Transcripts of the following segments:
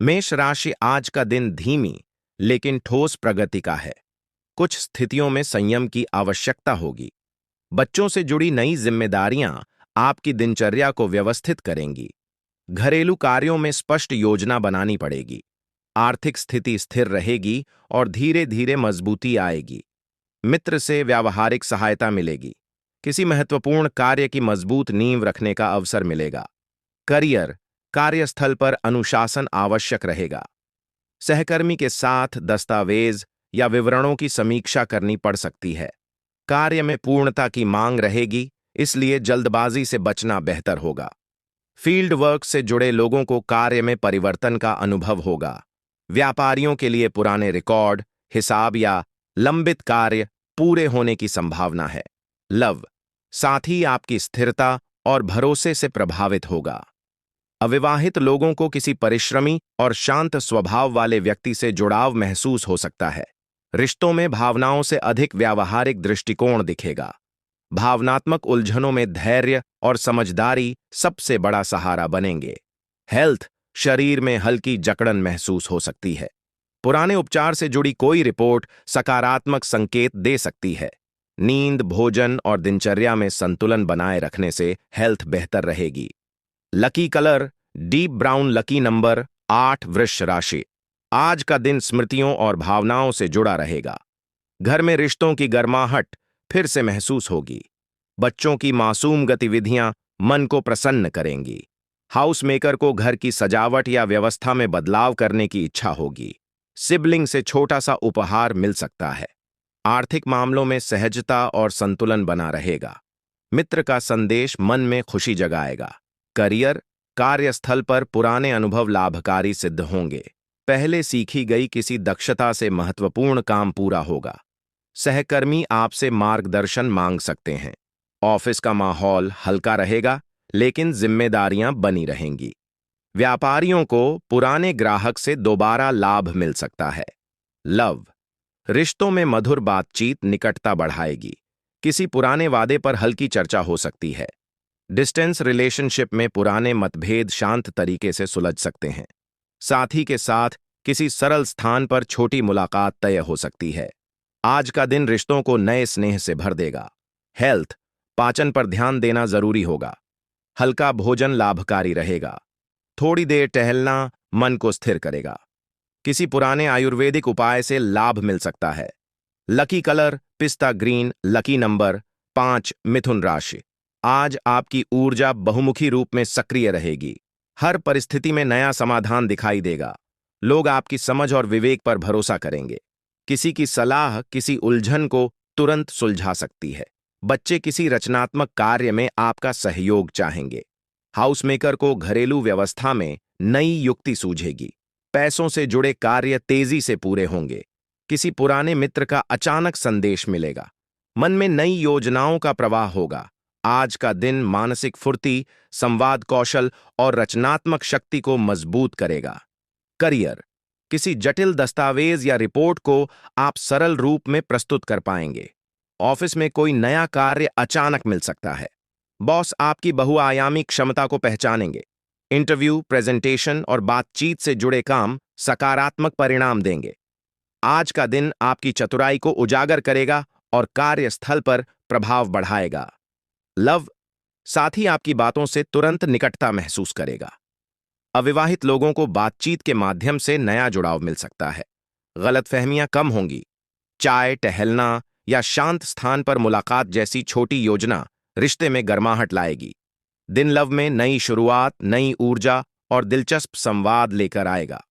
मेष राशि आज का दिन धीमी लेकिन ठोस प्रगति का है। कुछ स्थितियों में संयम की आवश्यकता होगी। बच्चों से जुड़ी नई जिम्मेदारियां आपकी दिनचर्या को व्यवस्थित करेंगी। घरेलू कार्यों में स्पष्ट योजना बनानी पड़ेगी। आर्थिक स्थिति स्थिर रहेगी और धीरे धीरे मजबूती आएगी। मित्र से व्यावहारिक सहायता मिलेगी। किसी महत्वपूर्ण कार्य की मजबूत नींव रखने का अवसर मिलेगा। करियर, कार्यस्थल पर अनुशासन आवश्यक रहेगा। सहकर्मी के साथ दस्तावेज या विवरणों की समीक्षा करनी पड़ सकती है। कार्य में पूर्णता की मांग रहेगी, इसलिए जल्दबाजी से बचना बेहतर होगा। फील्ड वर्क से जुड़े लोगों को कार्य में परिवर्तन का अनुभव होगा। व्यापारियों के लिए पुराने रिकॉर्ड, हिसाब या लंबित कार्य पूरे होने की संभावना है। लव, साथी आपकी स्थिरता और भरोसे से प्रभावित होगा। अविवाहित लोगों को किसी परिश्रमी और शांत स्वभाव वाले व्यक्ति से जुड़ाव महसूस हो सकता है। रिश्तों में भावनाओं से अधिक व्यावहारिक दृष्टिकोण दिखेगा। भावनात्मक उलझनों में धैर्य और समझदारी सबसे बड़ा सहारा बनेंगे। हेल्थ, शरीर में हल्की जकड़न महसूस हो सकती है। पुराने उपचार से जुड़ी कोई रिपोर्ट सकारात्मक संकेत दे सकती है। नींद, भोजन और दिनचर्या में संतुलन बनाए रखने से हेल्थ बेहतर रहेगी। Lucky colour deep brown, lucky number 8, वृष राशि। आज का दिन स्मृतियों और भावनाओं से जुड़ा रहेगा। घर में रिश्तों की गर्माहट फिर से महसूस होगी। बच्चों की मासूम गतिविधियां मन को प्रसन्न करेंगी। हाउस मेकर को घर की सजावट या व्यवस्था में बदलाव करने की इच्छा होगी। सिबलिंग से छोटा सा उपहार मिल सकता है। आर्थिक मामलों में सहजता और संतुलन बना रहेगा। मित्र का संदेश मन में खुशी जगाएगा। करियर, कार्यस्थल पर पुराने अनुभव लाभकारी सिद्ध होंगे। पहले सीखी गई किसी दक्षता से महत्वपूर्ण काम पूरा होगा। सहकर्मी आपसे मार्गदर्शन मांग सकते हैं। ऑफिस का माहौल हल्का रहेगा, लेकिन जिम्मेदारियां बनी रहेंगी। व्यापारियों को पुराने ग्राहक से दोबारा लाभ मिल सकता है। लव, रिश्तों में मधुर बातचीत निकटता बढ़ाएगी। किसी पुराने वादे पर हल्की चर्चा हो सकती है। डिस्टेंस रिलेशनशिप में पुराने मतभेद शांत तरीके से सुलझ सकते हैं। साथी के साथ किसी सरल स्थान पर छोटी मुलाकात तय हो सकती है। आज का दिन रिश्तों को नए स्नेह से भर देगा। हेल्थ, पाचन पर ध्यान देना जरूरी होगा। हल्का भोजन लाभकारी रहेगा। थोड़ी देर टहलना मन को स्थिर करेगा। किसी पुराने आयुर्वेदिक उपाय से लाभ मिल सकता है। लकी कलर पिस्ता ग्रीन, लकी नंबर 5, मिथुन राशि। आज आपकी ऊर्जा बहुमुखी रूप में सक्रिय रहेगी। हर परिस्थिति में नया समाधान दिखाई देगा। लोग आपकी समझ और विवेक पर भरोसा करेंगे। किसी की सलाह किसी उलझन को तुरंत सुलझा सकती है। बच्चे किसी रचनात्मक कार्य में आपका सहयोग चाहेंगे। हाउसमेकर को घरेलू व्यवस्था में नई युक्ति सूझेगी। पैसों से जुड़े कार्य तेजी से पूरे होंगे। किसी पुराने मित्र का अचानक संदेश मिलेगा। मन में नई योजनाओं का प्रवाह होगा। आज का दिन मानसिक फुर्ती, संवाद कौशल और रचनात्मक शक्ति को मजबूत करेगा। करियर, किसी जटिल दस्तावेज या रिपोर्ट को आप सरल रूप में प्रस्तुत कर पाएंगे। ऑफिस में कोई नया कार्य अचानक मिल सकता है। बॉस आपकी बहुआयामी क्षमता को पहचानेंगे। इंटरव्यू, प्रेजेंटेशन और बातचीत से जुड़े काम सकारात्मक परिणाम देंगे। आज का दिन आपकी चतुराई को उजागर करेगा और कार्यस्थल पर प्रभाव बढ़ाएगा। लव, साथी आपकी बातों से तुरंत निकटता महसूस करेगा। अविवाहित लोगों को बातचीत के माध्यम से नया जुड़ाव मिल सकता है। गलतफहमियां कम होंगी। चाय, टहलना या शांत स्थान पर मुलाकात जैसी छोटी योजना रिश्ते में गर्माहट लाएगी। दिन लव में नई शुरुआत, नई ऊर्जा और दिलचस्प संवाद लेकर आएगा।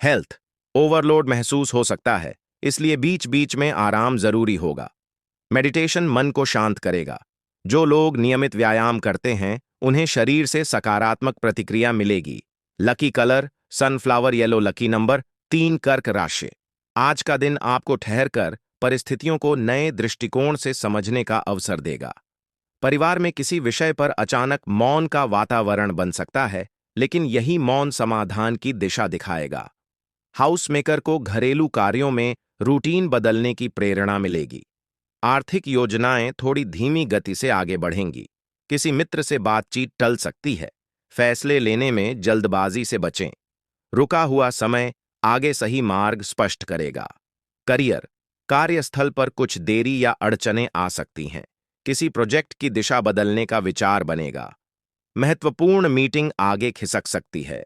हेल्थ, ओवरलोड महसूस हो सकता है, इसलिए बीच बीच में आराम जरूरी होगा। मेडिटेशन मन को शांत करेगा। जो लोग नियमित व्यायाम करते हैं, उन्हें शरीर से सकारात्मक प्रतिक्रिया मिलेगी। Lucky colour sunflower yellow, lucky number 3, कर्क राशि। आज का दिन आपको ठहरकर परिस्थितियों को नए दृष्टिकोण से समझने का अवसर देगा। परिवार में किसी विषय पर अचानक मौन का वातावरण बन सकता है, लेकिन यही मौन समाधान की दिशा दिखाएगा। हाउस मेकर को घरेलू कार्यों में रूटीन बदलने की प्रेरणा मिलेगी। आर्थिक योजनाएं थोड़ी धीमी गति से आगे बढ़ेंगी। किसी मित्र से बातचीत टल सकती है। फैसले लेने में जल्दबाजी से बचें। रुका हुआ समय आगे सही मार्ग स्पष्ट करेगा। करियर, कार्यस्थल पर कुछ देरी या अड़चनें आ सकती हैं। किसी प्रोजेक्ट की दिशा बदलने का विचार बनेगा। महत्वपूर्ण मीटिंग आगे खिसक सकती है।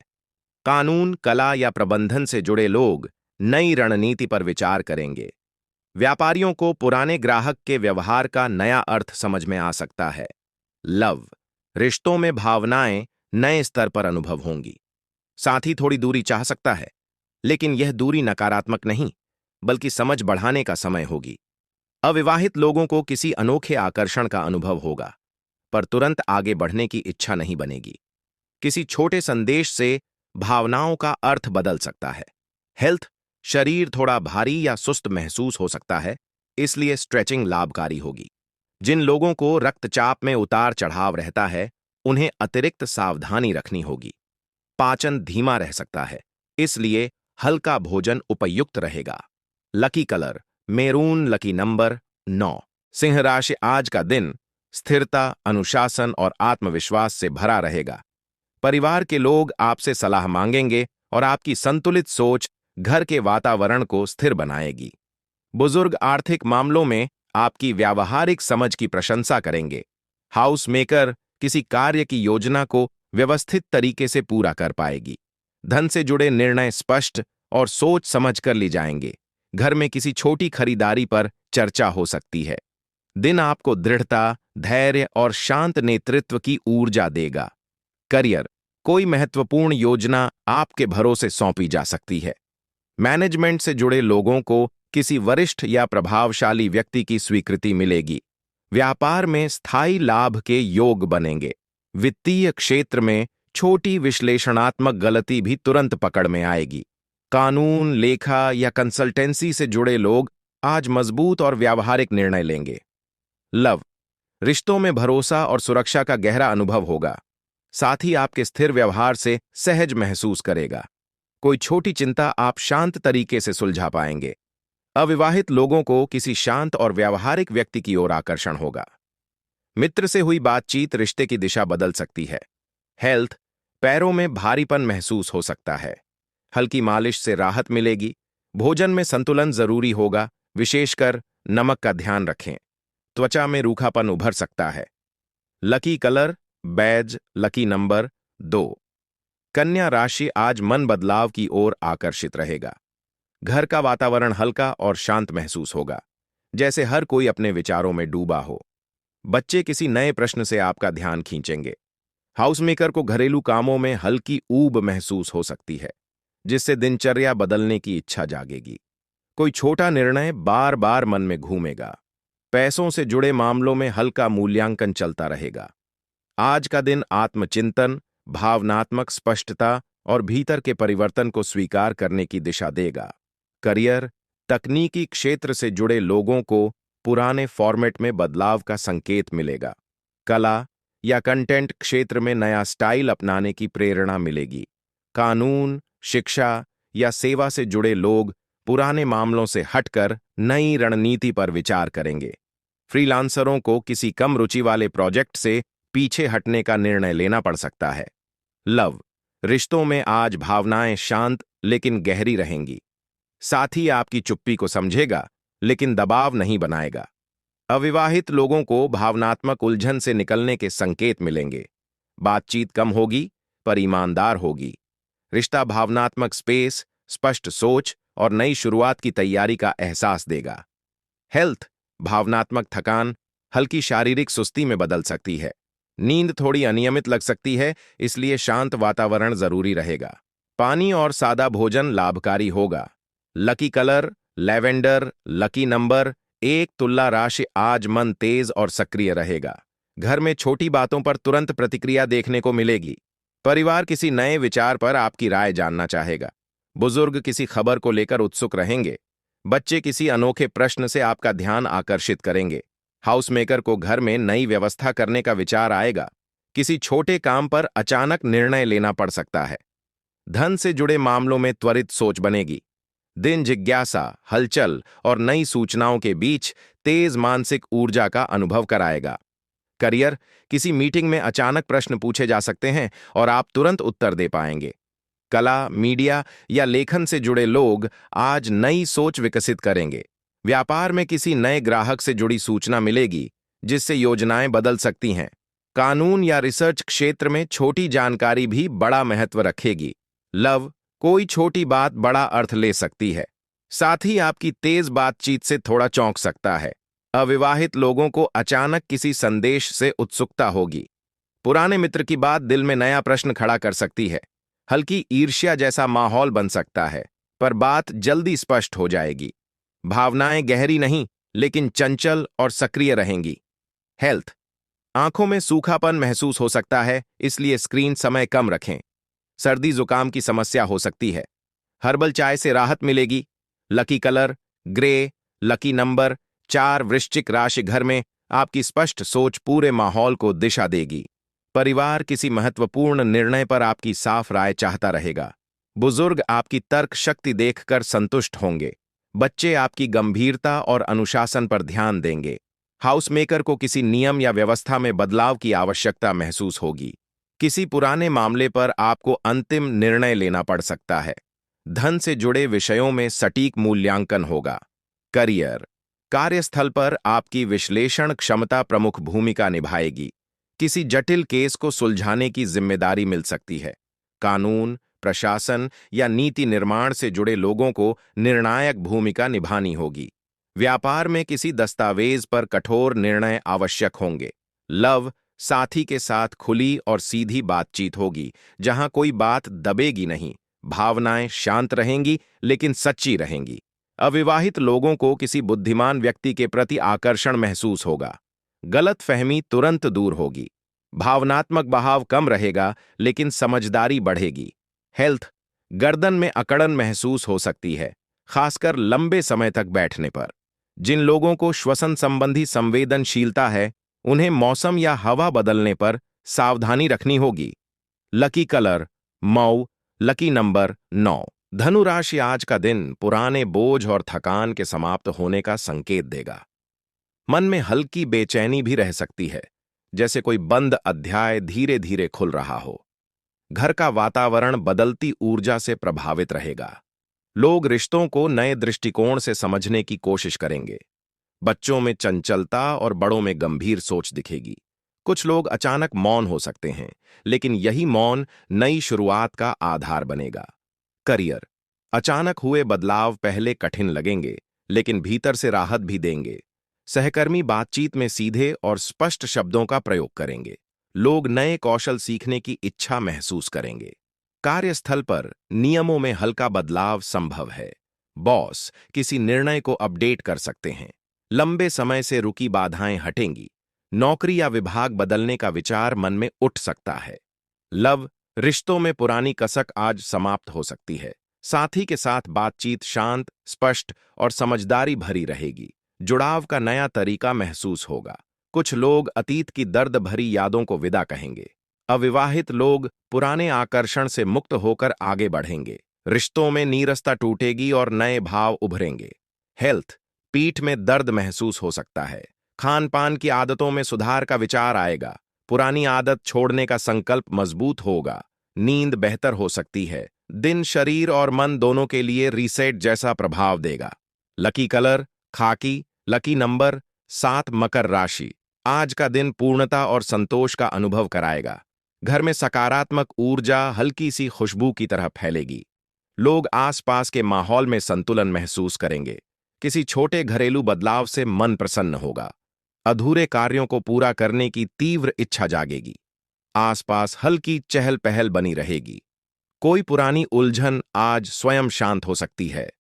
कानून, कला या प्रबंधन से जुड़े लोग नई रणनीति पर विचार करेंगे। व्यापारियों को पुराने ग्राहक के व्यवहार का नया अर्थ समझ में आ सकता है। लव, रिश्तों में भावनाएं नए स्तर पर अनुभव होंगी। साथी थोड़ी दूरी चाह सकता है, लेकिन यह दूरी नकारात्मक नहीं, बल्कि समझ बढ़ाने का समय होगी। अविवाहित लोगों को किसी अनोखे आकर्षण का अनुभव होगा, पर तुरंत आगे बढ़ने की इच्छा नहीं बनेगी। किसी छोटे संदेश से भावनाओं का अर्थ बदल सकता है। हेल्थ, शरीर थोड़ा भारी या सुस्त महसूस हो सकता है, इसलिए स्ट्रेचिंग लाभकारी होगी। जिन लोगों को रक्तचाप में उतार चढ़ाव रहता है, उन्हें अतिरिक्त सावधानी रखनी होगी। पाचन धीमा रह सकता है, इसलिए हल्का भोजन उपयुक्त रहेगा। Lucky colour maroon, lucky number 9। Singh राशि, आज का दिन स्थिरता, अनुशासन और आत्मविश्वास से भरा रहेगा। परिवार के लोग आपसे सलाह मांगेंगे और आपकी संतुलित सोच घर के वातावरण को स्थिर बनाएगी। बुजुर्ग आर्थिक मामलों में आपकी व्यावहारिक समझ की प्रशंसा करेंगे। हाउस मेकर किसी कार्य की योजना को व्यवस्थित तरीके से पूरा कर पाएगी। धन से जुड़े निर्णय स्पष्ट और सोच समझ कर ली जाएंगे। घर में किसी छोटी खरीदारी पर चर्चा हो सकती है। दिन आपको दृढ़ता, धैर्य और शांत नेतृत्व की ऊर्जा देगा। करियर, कोई महत्वपूर्ण योजना आपके भरोसे सौंपी जा सकती है। मैनेजमेंट से जुड़े लोगों को किसी वरिष्ठ या प्रभावशाली व्यक्ति की स्वीकृति मिलेगी। व्यापार में स्थायी लाभ के योग बनेंगे। वित्तीय क्षेत्र में छोटी विश्लेषणात्मक गलती भी तुरंत पकड़ में आएगी। कानून, लेखा या कंसल्टेंसी से जुड़े लोग आज मजबूत और व्यावहारिक निर्णय लेंगे। लव, रिश्तों में भरोसा और सुरक्षा का गहरा अनुभव होगा। साथी आपके स्थिर व्यवहार से सहज महसूस करेगा। कोई छोटी चिंता आप शांत तरीके से सुलझा पाएंगे। अविवाहित लोगों को किसी शांत और व्यावहारिक व्यक्ति की ओर आकर्षण होगा। मित्र से हुई बातचीत रिश्ते की दिशा बदल सकती है। हेल्थ, पैरों में भारीपन महसूस हो सकता है। हल्की मालिश से राहत मिलेगी। भोजन में संतुलन जरूरी होगा, विशेषकर नमक का ध्यान रखें। त्वचा में रूखापन उभर सकता है। Lucky colour beige, lucky number 2। कन्या राशि, आज मन बदलाव की ओर आकर्षित रहेगा। घर का वातावरण हल्का और शांत महसूस होगा, जैसे हर कोई अपने विचारों में डूबा हो। बच्चे किसी नए प्रश्न से आपका ध्यान खींचेंगे। हाउसमेकर को घरेलू कामों में हल्की ऊब महसूस हो सकती है, जिससे दिनचर्या बदलने की इच्छा जागेगी। कोई छोटा निर्णय बार बार मन में घूमेगा। पैसों से जुड़े मामलों में हल्का मूल्यांकन चलता रहेगा। आज का दिन आत्मचिंतन, भावनात्मक स्पष्टता और भीतर के परिवर्तन को स्वीकार करने की दिशा देगा। करियर, तकनीकी क्षेत्र से जुड़े लोगों को पुराने फॉर्मेट में बदलाव का संकेत मिलेगा। कला या कंटेंट क्षेत्र में नया स्टाइल अपनाने की प्रेरणा मिलेगी। कानून, शिक्षा या सेवा से जुड़े लोग पुराने मामलों से हटकर नई रणनीति पर विचार करेंगे। फ्रीलांसरों को किसी कम रुचि वाले प्रोजेक्ट से पीछे हटने का निर्णय लेना पड़ सकता है। लव, रिश्तों में आज भावनाएं शांत लेकिन गहरी रहेंगी। साथी आपकी चुप्पी को समझेगा, लेकिन दबाव नहीं बनाएगा। अविवाहित लोगों को भावनात्मक उलझन से निकलने के संकेत मिलेंगे। बातचीत कम होगी, पर ईमानदार होगी। रिश्ता भावनात्मक स्पेस, स्पष्ट सोच और नई शुरुआत की तैयारी का एहसास देगा। हेल्थ, भावनात्मक थकान हल्की शारीरिक सुस्ती में बदल सकती है। नींद थोड़ी अनियमित लग सकती है, इसलिए शांत वातावरण जरूरी रहेगा। पानी और सादा भोजन लाभकारी होगा। Lucky colour lavender, lucky number 1। तुला राशि, आज मन तेज और सक्रिय रहेगा। घर में छोटी बातों पर तुरंत प्रतिक्रिया देखने को मिलेगी। परिवार किसी नए विचार पर आपकी राय जानना चाहेगा। बुजुर्ग किसी खबर को लेकर उत्सुक रहेंगे। बच्चे किसी अनोखे प्रश्न से आपका ध्यान आकर्षित करेंगे। हाउसमेकर को घर में नई व्यवस्था करने का विचार आएगा। किसी छोटे काम पर अचानक निर्णय लेना पड़ सकता है। धन से जुड़े मामलों में त्वरित सोच बनेगी। दिन जिज्ञासा, हलचल और नई सूचनाओं के बीच तेज मानसिक ऊर्जा का अनुभव कराएगा। करियर, किसी मीटिंग में अचानक प्रश्न पूछे जा सकते हैं और आप तुरंत उत्तर दे पाएंगे। कला, मीडिया या लेखन से जुड़े लोग आज नई सोच विकसित करेंगे। व्यापार में किसी नए ग्राहक से जुड़ी सूचना मिलेगी, जिससे योजनाएं बदल सकती हैं। कानून या रिसर्च क्षेत्र में छोटी जानकारी भी बड़ा महत्व रखेगी। लव, कोई छोटी बात बड़ा अर्थ ले सकती है। साथ ही आपकी तेज बातचीत से थोड़ा चौंक सकता है। अविवाहित लोगों को अचानक किसी संदेश से उत्सुकता होगी। पुराने मित्र की बात दिल में नया प्रश्न खड़ा कर सकती है। हल्की ईर्ष्या जैसा माहौल बन सकता है, पर बात जल्दी स्पष्ट हो जाएगी। भावनाएं गहरी नहीं, लेकिन चंचल और सक्रिय रहेंगी। हेल्थ, आंखों में सूखापन महसूस हो सकता है, इसलिए स्क्रीन समय कम रखें। सर्दी जुकाम की समस्या हो सकती है। हर्बल चाय से राहत मिलेगी। Lucky colour grey, lucky number 4। वृश्चिक राशि, घर में आपकी स्पष्ट सोच पूरे माहौल को दिशा देगी। परिवार किसी महत्वपूर्ण निर्णय पर आपकी साफ राय चाहता रहेगा। बुजुर्ग आपकी तर्क शक्ति देखकर संतुष्ट होंगे। बच्चे आपकी गंभीरता और अनुशासन पर ध्यान देंगे। हाउसमेकर को किसी नियम या व्यवस्था में बदलाव की आवश्यकता महसूस होगी। किसी पुराने मामले पर आपको अंतिम निर्णय लेना पड़ सकता है। धन से जुड़े विषयों में सटीक मूल्यांकन होगा। करियर, कार्यस्थल पर आपकी विश्लेषण क्षमता प्रमुख भूमिका निभाएगी। किसी जटिल केस को सुलझाने की जिम्मेदारी मिल सकती है। कानून, प्रशासन या नीति निर्माण से जुड़े लोगों को निर्णायक भूमिका निभानी होगी। व्यापार में किसी दस्तावेज पर कठोर निर्णय आवश्यक होंगे। लव, साथी के साथ खुली और सीधी बातचीत होगी, जहां कोई बात दबेगी नहीं। भावनाएं शांत रहेंगी, लेकिन सच्ची रहेंगी। अविवाहित लोगों को किसी बुद्धिमान व्यक्ति के प्रति आकर्षण महसूस होगा। गलतफहमी तुरंत दूर होगी। भावनात्मक बहाव कम रहेगा, लेकिन समझदारी बढ़ेगी। हेल्थ, गर्दन में अकड़न महसूस हो सकती है, खासकर लंबे समय तक बैठने पर। जिन लोगों को श्वसन संबंधी संवेदनशीलता है, उन्हें मौसम या हवा बदलने पर सावधानी रखनी होगी। Lucky colour Mau, lucky number 9। धनु राशि, आज का दिन पुराने बोझ और थकान के समाप्त होने का संकेत देगा। मन में हल्की बेचैनी भी रह सकती है, जैसे कोई बंद अध्याय धीरे धीरे खुल रहा हो। घर का वातावरण बदलती ऊर्जा से प्रभावित रहेगा। लोग रिश्तों को नए दृष्टिकोण से समझने की कोशिश करेंगे। बच्चों में चंचलता और बड़ों में गंभीर सोच दिखेगी। कुछ लोग अचानक मौन हो सकते हैं, लेकिन यही मौन नई शुरुआत का आधार बनेगा। करियर, अचानक हुए बदलाव पहले कठिन लगेंगे, लेकिन भीतर से राहत भी देंगे। सहकर्मी बातचीत में सीधे और स्पष्ट शब्दों का प्रयोग करेंगे। लोग नए कौशल सीखने की इच्छा महसूस करेंगे। कार्यस्थल पर नियमों में हल्का बदलाव संभव है। बॉस किसी निर्णय को अपडेट कर सकते हैं। लंबे समय से रुकी बाधाएं हटेंगी। नौकरी या विभाग बदलने का विचार मन में उठ सकता है। लव, रिश्तों में पुरानी कसक आज समाप्त हो सकती है। साथी के साथ बातचीत शांत, स्पष्ट और समझदारी भरी रहेगी। जुड़ाव का नया तरीका महसूस होगा। कुछ लोग अतीत की दर्द भरी यादों को विदा कहेंगे। अविवाहित लोग पुराने आकर्षण से मुक्त होकर आगे बढ़ेंगे। रिश्तों में नीरसता टूटेगी और नए भाव उभरेंगे। हेल्थ, पीठ में दर्द महसूस हो सकता है। खान पान की आदतों में सुधार का विचार आएगा। पुरानी आदत छोड़ने का संकल्प मजबूत होगा। नींद बेहतर हो सकती है। दिन शरीर और मन दोनों के लिए रीसेट जैसा प्रभाव देगा। लकी कलर खाकी, लकी नंबर 7। मकर राशि, आज का दिन पूर्णता और संतोष का अनुभव कराएगा। घर में सकारात्मक ऊर्जा हल्की सी खुशबू की तरह फैलेगी। लोग आसपास के माहौल में संतुलन महसूस करेंगे। किसी छोटे घरेलू बदलाव से मन प्रसन्न होगा। अधूरे कार्यों को पूरा करने की तीव्र इच्छा जागेगी। आसपास हल्की चहल पहल बनी रहेगी। कोई पुरानी उलझन आज स्वयं शांत हो सकती है।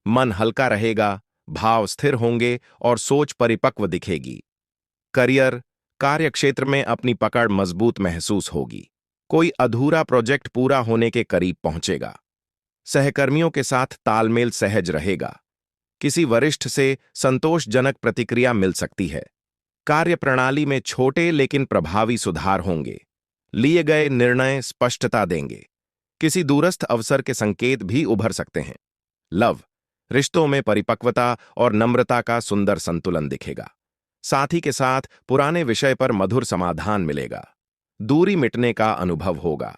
मन हल्का रहेगा, भाव स्थिर होंगे और सोच परिपक्व दिखेगी। करियर, कार्यक्षेत्र में अपनी पकड़ मजबूत महसूस होगी। कोई अधूरा प्रोजेक्ट पूरा होने के करीब पहुंचेगा। सहकर्मियों के साथ तालमेल सहज रहेगा। किसी वरिष्ठ से संतोषजनक प्रतिक्रिया मिल सकती है। कार्यप्रणाली में छोटे लेकिन प्रभावी सुधार होंगे। लिए गए निर्णय स्पष्टता देंगे। किसी दूरस्थ अवसर के संकेत भी उभर सकते हैं। लव, रिश्तों में परिपक्वता और नम्रता का सुंदर संतुलन दिखेगा। साथी के साथ पुराने विषय पर मधुर समाधान मिलेगा। दूरी मिटने का अनुभव होगा।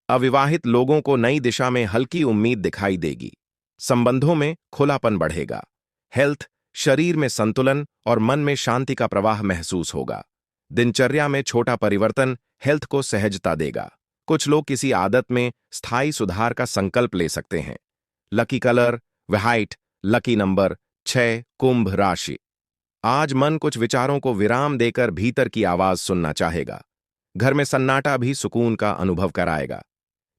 अविवाहित लोगों को नई दिशा में हल्की उम्मीद दिखाई देगी। संबंधों में खुलापन बढ़ेगा। हेल्थ, शरीर में संतुलन और मन में शांति का प्रवाह महसूस होगा। दिनचर्या में छोटा परिवर्तन हेल्थ को सहजता देगा। कुछ लोग किसी आदत में स्थायी सुधार का संकल्प ले सकते हैं। Lucky colour white, lucky number 6, कुंभ राशि। आज मन कुछ विचारों को विराम देकर भीतर की आवाज सुनना चाहेगा। घर में सन्नाटा भी सुकून का अनुभव कराएगा।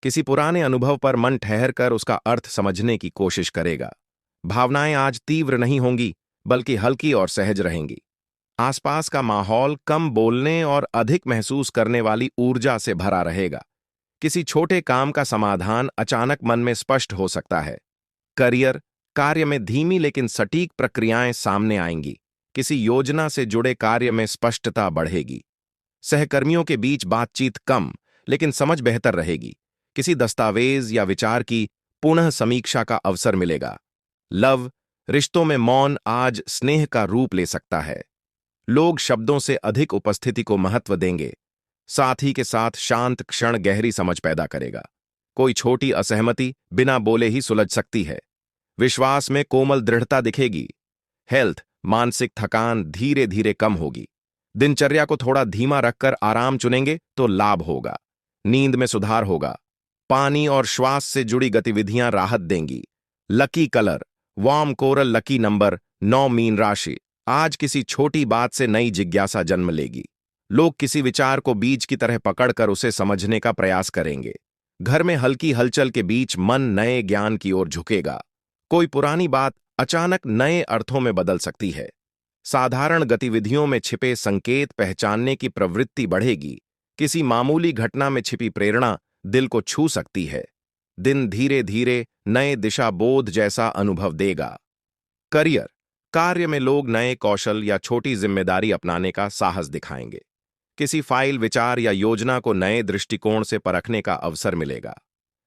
किसी पुराने अनुभव पर मन ठहर कर उसका अर्थ समझने की कोशिश करेगा। भावनाएं आज तीव्र नहीं होंगी, बल्कि हल्की और सहज रहेंगी। आसपास का माहौल कम बोलने और अधिक महसूस करने वाली ऊर्जा से भरा रहेगा। किसी छोटे काम का समाधान अचानक मन में स्पष्ट हो सकता है। करियर, कार्य में धीमी लेकिन सटीक प्रक्रियाएं सामने आएंगी। किसी योजना से जुड़े कार्य में स्पष्टता बढ़ेगी। सहकर्मियों के बीच बातचीत कम लेकिन समझ बेहतर रहेगी। किसी दस्तावेज या विचार की पुनः समीक्षा का अवसर मिलेगा। लव, रिश्तों में मौन आज स्नेह का रूप ले सकता है। लोग शब्दों से अधिक उपस्थिति को महत्व देंगे। साथ ही के साथ शांत क्षण गहरी समझ पैदा करेगा। कोई छोटी असहमति बिना बोले ही सुलझ सकती है। विश्वास में कोमल दृढ़ता दिखेगी। हेल्थ, मानसिक थकान धीरे धीरे कम होगी। दिनचर्या को थोड़ा धीमा रखकर आराम चुनेंगे तो लाभ होगा। नींद में सुधार होगा। पानी और श्वास से जुड़ी गतिविधियां राहत देंगी। Lucky colour warm coral, lucky number 9, mean राशि। आज किसी छोटी बात से नई जिज्ञासा जन्म लेगी। लोग किसी विचार को बीज की तरह पकड़कर उसे समझने का प्रयास करेंगे। घर में हल्की हलचल के बीच मन नए ज्ञान की ओर झुकेगा। कोई पुरानी बात अचानक नए अर्थों में बदल सकती है। साधारण गतिविधियों में छिपे संकेत पहचानने की प्रवृत्ति बढ़ेगी। किसी मामूली घटना में छिपी प्रेरणा दिल को छू सकती है। दिन धीरे धीरे नए दिशा बोध जैसा अनुभव देगा। करियर, कार्य में लोग नए कौशल या छोटी जिम्मेदारी अपनाने का साहस दिखाएंगे। किसी फाइल, विचार या योजना को नए दृष्टिकोण से परखने का अवसर मिलेगा।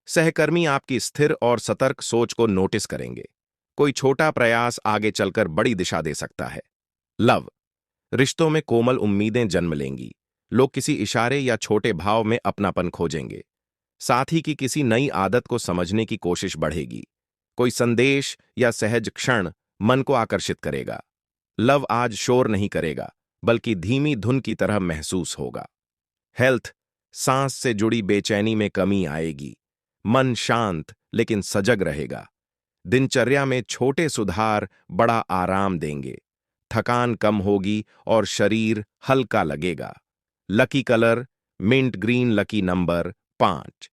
सहकर्मी आपकी स्थिर और सतर्क सोच को नोटिस करेंगे। कोई छोटा प्रयास आगे चलकर बड़ी दिशा दे सकता है। लव, रिश्तों में कोमल उम्मीदें जन्म लेंगी। लोग किसी इशारे या छोटे भाव में अपनापन खोजेंगे। साथी की किसी नई आदत को समझने की कोशिश बढ़ेगी। कोई संदेश या सहज क्षण मन को आकर्षित करेगा। लव आज शोर नहीं करेगा, बल्कि धीमी धुन की तरह महसूस होगा। हेल्थ, सांस से जुड़ी बेचैनी में कमी आएगी। मन शांत लेकिन सजग रहेगा। दिनचर्या में छोटे सुधार बड़ा आराम देंगे। थकान कम होगी और शरीर हल्का लगेगा। Lucky colour mint green, lucky number 5।